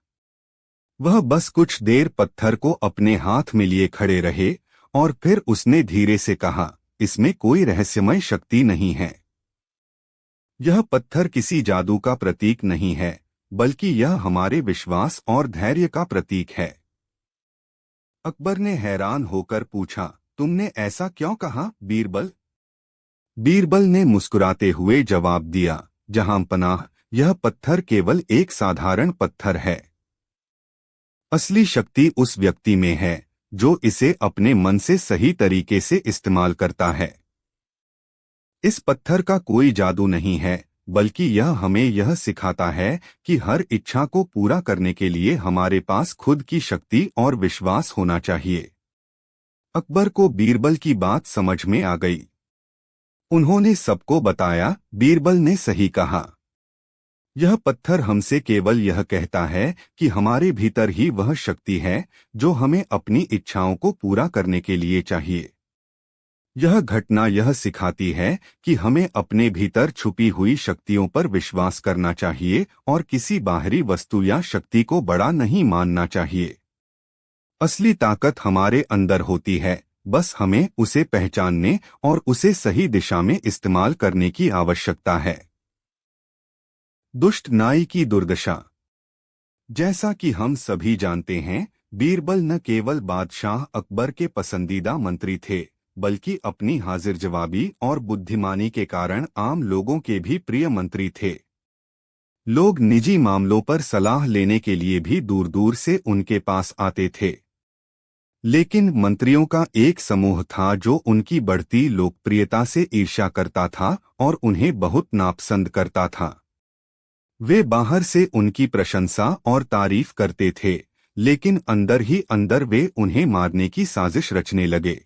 वह बस कुछ देर पत्थर को अपने हाथ में लिए खड़े रहे और फिर उसने धीरे से कहा, इसमें कोई रहस्यमय शक्ति नहीं है। यह पत्थर किसी जादू का प्रतीक नहीं है, बल्कि यह हमारे विश्वास और धैर्य का प्रतीक है। अकबर ने हैरान होकर पूछा, तुमने ऐसा क्यों कहा, बीरबल? बीरबल ने मुस्कुराते हुए जवाब दिया, जहां पनाह, यह पत्थर केवल एक साधारण पत्थर है। असली शक्ति उस व्यक्ति में है जो इसे अपने मन से सही तरीके से इस्तेमाल करता है। इस पत्थर का कोई जादू नहीं है, बल्कि यह हमें यह सिखाता है कि हर इच्छा को पूरा करने के लिए हमारे पास खुद की शक्ति और विश्वास होना चाहिए। अकबर को बीरबल की बात समझ में आ गई। उन्होंने सबको बताया, बीरबल ने सही कहा। यह पत्थर हमसे केवल यह कहता है कि हमारे भीतर ही वह शक्ति है जो हमें अपनी इच्छाओं को पूरा करने के लिए चाहिए। यह घटना यह सिखाती है कि हमें अपने भीतर छुपी हुई शक्तियों पर विश्वास करना चाहिए और किसी बाहरी वस्तु या शक्ति को बड़ा नहीं मानना चाहिए। असली ताकत हमारे अंदर होती है, बस हमें उसे पहचानने और उसे सही दिशा में इस्तेमाल करने की आवश्यकता है। दुष्ट नाई की दुर्दशा। जैसा कि हम सभी जानते हैं, बीरबल न केवल बादशाह अकबर के पसंदीदा मंत्री थे, बल्कि अपनी हाजिर जवाबी और बुद्धिमानी के कारण आम लोगों के भी प्रिय मंत्री थे। लोग निजी मामलों पर सलाह लेने के लिए भी दूर दूर से उनके पास आते थे। लेकिन मंत्रियों का एक समूह था जो उनकी बढ़ती लोकप्रियता से ईर्ष्या करता था और उन्हें बहुत नापसंद करता था। वे बाहर से उनकी प्रशंसा और तारीफ करते थे, लेकिन अंदर ही अंदर वे उन्हें मारने की साजिश रचने लगे।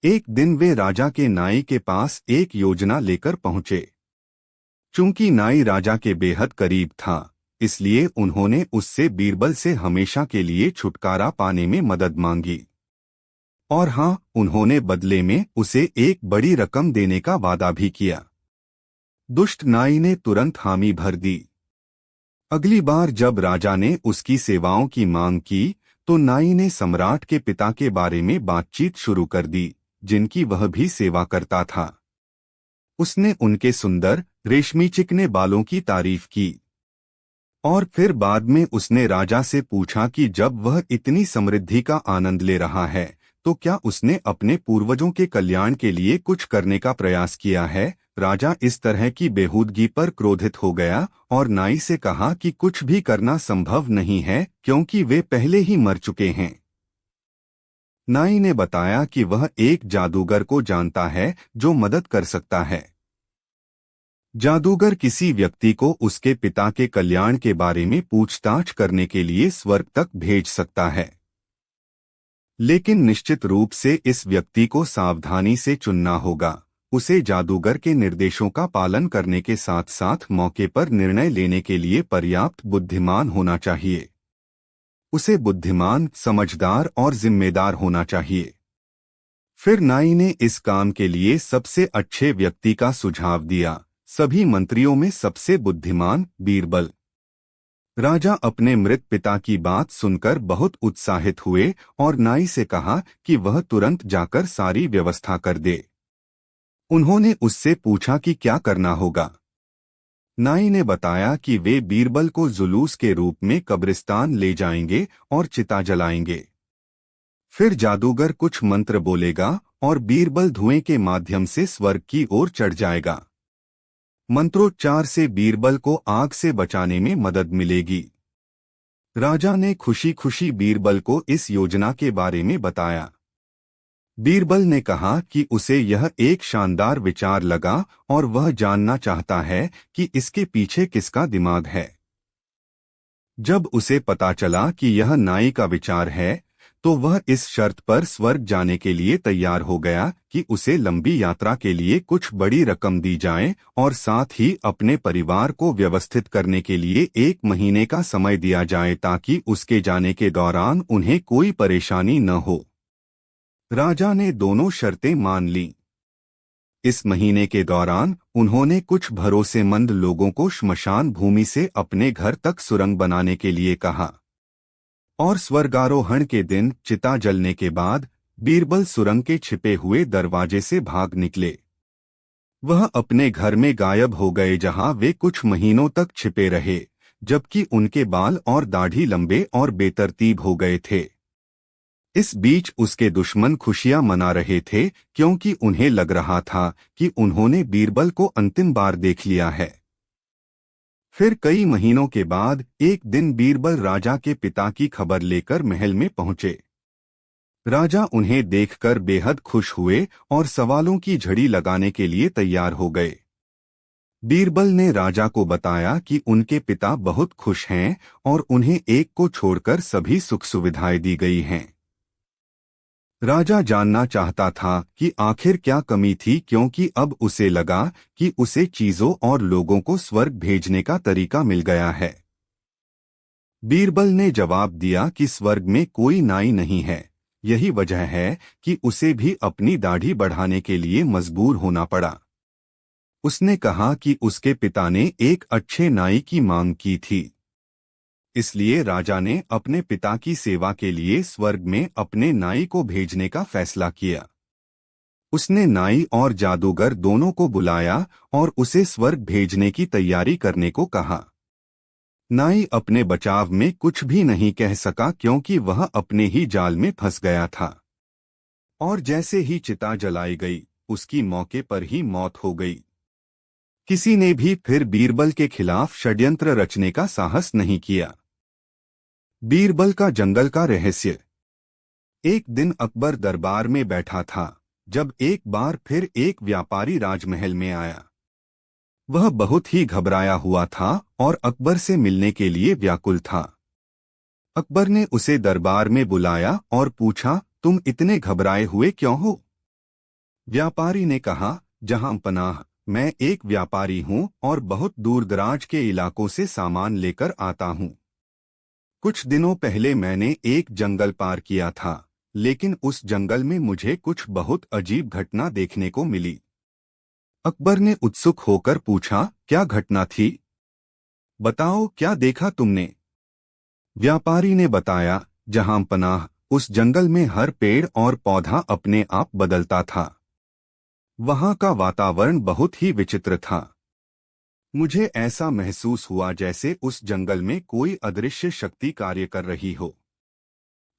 एक दिन वे राजा के नाई के पास एक योजना लेकर पहुंचे। चूंकि नाई राजा के बेहद करीब था, इसलिए उन्होंने उससे बीरबल से हमेशा के लिए छुटकारा पाने में मदद मांगी। और हाँ, उन्होंने बदले में उसे एक बड़ी रकम देने का वादा भी किया। दुष्ट नाई ने तुरंत हामी भर दी। अगली बार जब राजा ने उसकी सेवाओं की मांग की, तो नाई ने सम्राट के पिता के बारे में बातचीत शुरू कर दी, जिनकी वह भी सेवा करता था। उसने उनके सुंदर रेशमी चिकने बालों की तारीफ की। और फिर बाद में उसने राजा से पूछा कि जब वह इतनी समृद्धि का आनंद ले रहा है, तो क्या उसने अपने पूर्वजों के कल्याण के लिए कुछ करने का प्रयास किया है। राजा इस तरह की बेहूदगी पर क्रोधित हो गया और नाई से कहा कि कुछ भी करना संभव नहीं है, क्योंकि वे पहले ही मर चुके हैं। नाई ने बताया कि वह एक जादूगर को जानता है जो मदद कर सकता है। जादूगर किसी व्यक्ति को उसके पिता के कल्याण के बारे में पूछताछ करने के लिए स्वर्ग तक भेज सकता है, लेकिन निश्चित रूप से इस व्यक्ति को सावधानी से चुनना होगा। उसे जादूगर के निर्देशों का पालन करने के साथ साथ मौके पर निर्णय लेने के लिए पर्याप्त बुद्धिमान होना चाहिए। उसे बुद्धिमान, समझदार और जिम्मेदार होना चाहिए। फिर नाई ने इस काम के लिए सबसे अच्छे व्यक्ति का सुझाव दिया, सभी मंत्रियों में सबसे बुद्धिमान बीरबल। राजा अपने मृत पिता की बात सुनकर बहुत उत्साहित हुए और नाई से कहा कि वह तुरंत जाकर सारी व्यवस्था कर दे। उन्होंने उससे पूछा कि क्या करना होगा। नाई ने बताया कि वे बीरबल को जुलूस के रूप में कब्रिस्तान ले जाएंगे और चिता जलाएंगे। फिर जादूगर कुछ मंत्र बोलेगा और बीरबल धुएं के माध्यम से स्वर्ग की ओर चढ़ जाएगा। मंत्रोच्चार से बीरबल को आग से बचाने में मदद मिलेगी। राजा ने खुशी खुशी बीरबल को इस योजना के बारे में बताया। बीरबल ने कहा कि उसे यह एक शानदार विचार लगा और वह जानना चाहता है कि इसके पीछे किसका दिमाग है। जब उसे पता चला कि यह नाई का विचार है, तो वह इस शर्त पर स्वर्ग जाने के लिए तैयार हो गया कि उसे लंबी यात्रा के लिए कुछ बड़ी रकम दी जाए और साथ ही अपने परिवार को व्यवस्थित करने के लिए 1 महीने का समय दिया जाए ताकि उसके जाने के दौरान उन्हें कोई परेशानी न हो। राजा ने दोनों शर्तें मान लीं। इस महीने के दौरान उन्होंने कुछ भरोसेमंद लोगों को श्मशान भूमि से अपने घर तक सुरंग बनाने के लिए कहा। और स्वर्गारोहण के दिन चिता जलने के बाद बीरबल सुरंग के छिपे हुए दरवाजे से भाग निकले। वह अपने घर में गायब हो गए जहां वे कुछ महीनों तक छिपे रहे, जबकि उनके बाल और दाढ़ी लंबे और बेतरतीब हो गए थे। इस बीच उसके दुश्मन खुशियां मना रहे थे, क्योंकि उन्हें लग रहा था कि उन्होंने बीरबल को अंतिम बार देख लिया है। फिर कई महीनों के बाद एक दिन बीरबल राजा के पिता की खबर लेकर महल में पहुंचे। राजा उन्हें देखकर बेहद खुश हुए और सवालों की झड़ी लगाने के लिए तैयार हो गए। बीरबल ने राजा को बताया कि उनके पिता बहुत खुश हैं और उन्हें एक को छोड़कर सभी सुख सुविधाएं दी गई हैं। राजा जानना चाहता था कि आखिर क्या कमी थी, क्योंकि अब उसे लगा कि उसे चीजों और लोगों को स्वर्ग भेजने का तरीका मिल गया है। बीरबल ने जवाब दिया कि स्वर्ग में कोई नाई नहीं है। यही वजह है कि उसे भी अपनी दाढ़ी बढ़ाने के लिए मजबूर होना पड़ा। उसने कहा कि उसके पिता ने एक अच्छे नाई की मांग की थी, इसलिए राजा ने अपने पिता की सेवा के लिए स्वर्ग में अपने नाई को भेजने का फैसला किया। उसने नाई और जादूगर दोनों को बुलाया और उसे स्वर्ग भेजने की तैयारी करने को कहा। नाई अपने बचाव में कुछ भी नहीं कह सका, क्योंकि वह अपने ही जाल में फंस गया था। और जैसे ही चिता जलाई गई, उसकी मौके पर ही मौत हो गई। किसी ने भी फिर बीरबल के खिलाफ षड्यंत्र रचने का साहस नहीं किया। बीरबल का जंगल का रहस्य। एक दिन अकबर दरबार में बैठा था, जब एक बार फिर एक व्यापारी राजमहल में आया। वह बहुत ही घबराया हुआ था और अकबर से मिलने के लिए व्याकुल था। अकबर ने उसे दरबार में बुलाया और पूछा, तुम इतने घबराए हुए क्यों हो? व्यापारी ने कहा, जहां पनाह, मैं एक व्यापारी हूं और बहुत दूर दराज के इलाकों से सामान लेकर आता हूं। कुछ दिनों पहले मैंने एक जंगल पार किया था, लेकिन उस जंगल में मुझे कुछ बहुत अजीब घटना देखने को मिली। अकबर ने उत्सुक होकर पूछा, क्या घटना थी? बताओ, क्या देखा तुमने? व्यापारी ने बताया, जहां पनाह, उस जंगल में हर पेड़ और पौधा अपने आप बदलता था। वहां का वातावरण बहुत ही विचित्र था। मुझे ऐसा महसूस हुआ जैसे उस जंगल में कोई अदृश्य शक्ति कार्य कर रही हो।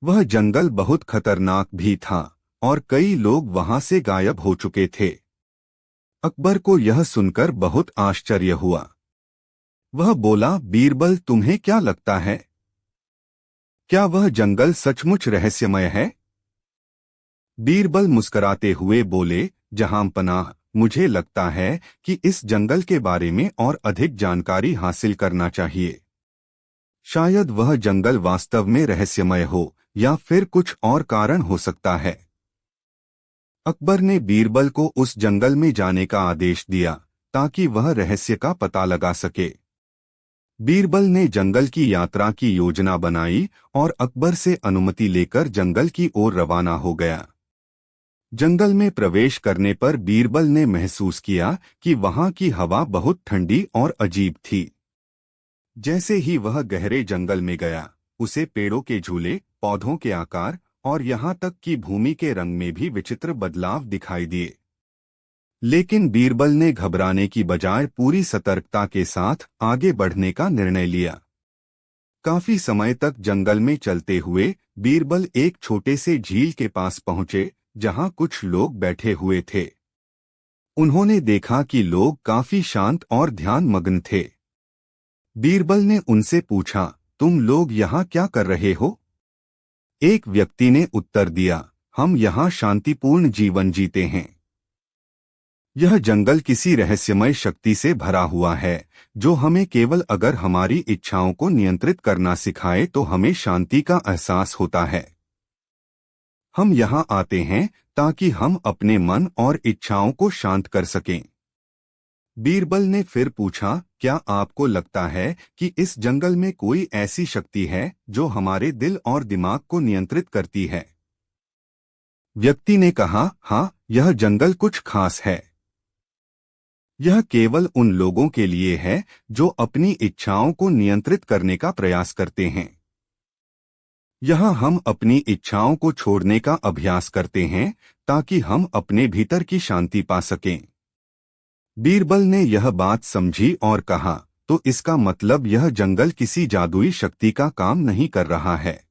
वह जंगल बहुत खतरनाक भी था और कई लोग वहां से गायब हो चुके थे। अकबर को यह सुनकर बहुत आश्चर्य हुआ। वह बोला, बीरबल, तुम्हें क्या लगता है? क्या वह जंगल सचमुच रहस्यमय है? बीरबल मुस्कुराते हुए बोले, जहां पनाह, मुझे लगता है कि इस जंगल के बारे में और अधिक जानकारी हासिल करना चाहिए। शायद वह जंगल वास्तव में रहस्यमय हो या फिर कुछ और कारण हो सकता है। अकबर ने बीरबल को उस जंगल में जाने का आदेश दिया ताकि वह रहस्य का पता लगा सके। बीरबल ने जंगल की यात्रा की योजना बनाई और अकबर से अनुमति लेकर जंगल की ओर रवाना हो गया। जंगल में प्रवेश करने पर बीरबल ने महसूस किया कि वहां की हवा बहुत ठंडी और अजीब थी। जैसे ही वह गहरे जंगल में गया, उसे पेड़ों के झूले, पौधों के आकार और यहाँ तक कि भूमि के रंग में भी विचित्र बदलाव दिखाई दिए। लेकिन बीरबल ने घबराने की बजाय पूरी सतर्कता के साथ आगे बढ़ने का निर्णय लिया। काफी समय तक जंगल में चलते हुए बीरबल एक छोटे से झील के पास पहुंचे, जहां कुछ लोग बैठे हुए थे। उन्होंने देखा कि लोग काफी शांत और ध्यान मग्न थे। बीरबल ने उनसे पूछा, तुम लोग यहाँ क्या कर रहे हो? एक व्यक्ति ने उत्तर दिया, हम यहाँ शांतिपूर्ण जीवन जीते हैं। यह जंगल किसी रहस्यमय शक्ति से भरा हुआ है, जो हमें केवल अगर हमारी इच्छाओं को नियंत्रित करना सिखाए तो हमें शांति का एहसास होता है। हम यहाँ आते हैं ताकि हम अपने मन और इच्छाओं को शांत कर सकें। बीरबल ने फिर पूछा, क्या आपको लगता है कि इस जंगल में कोई ऐसी शक्ति है जो हमारे दिल और दिमाग को नियंत्रित करती है? व्यक्ति ने कहा, हाँ, यह जंगल कुछ खास है। यह केवल उन लोगों के लिए है जो अपनी इच्छाओं को नियंत्रित करने का प्रयास करते हैं। यहाँ हम अपनी इच्छाओं को छोड़ने का अभ्यास करते हैं ताकि हम अपने भीतर की शांति पा सकें। बीरबल ने यह बात समझी और कहा, तो इसका मतलब यह जंगल किसी जादुई शक्ति का काम नहीं कर रहा है।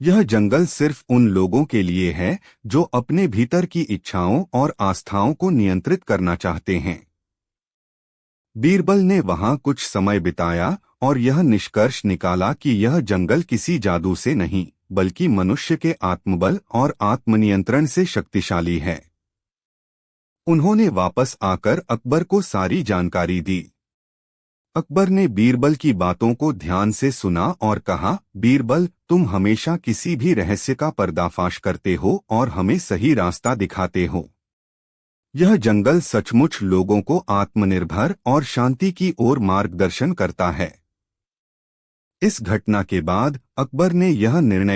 यह जंगल सिर्फ उन लोगों के लिए है जो अपने भीतर की इच्छाओं और आस्थाओं को नियंत्रित करना चाहते हैं। बीरबल ने वहां कुछ समय बिताया और यह निष्कर्ष निकाला कि यह जंगल किसी जादू से नहीं, बल्कि मनुष्य के आत्मबल और आत्मनियंत्रण से शक्तिशाली है। उन्होंने वापस आकर अकबर को सारी जानकारी दी। अकबर ने बीरबल की बातों को ध्यान से सुना और कहा, बीरबल, तुम हमेशा किसी भी रहस्य का पर्दाफाश करते हो और हमें सही रास्ता दिखाते हो। यह जंगल सचमुच लोगों को आत्मनिर्भर और शांति की ओर मार्गदर्शन करता है। इस घटना के बाद अकबर ने यह निर्णय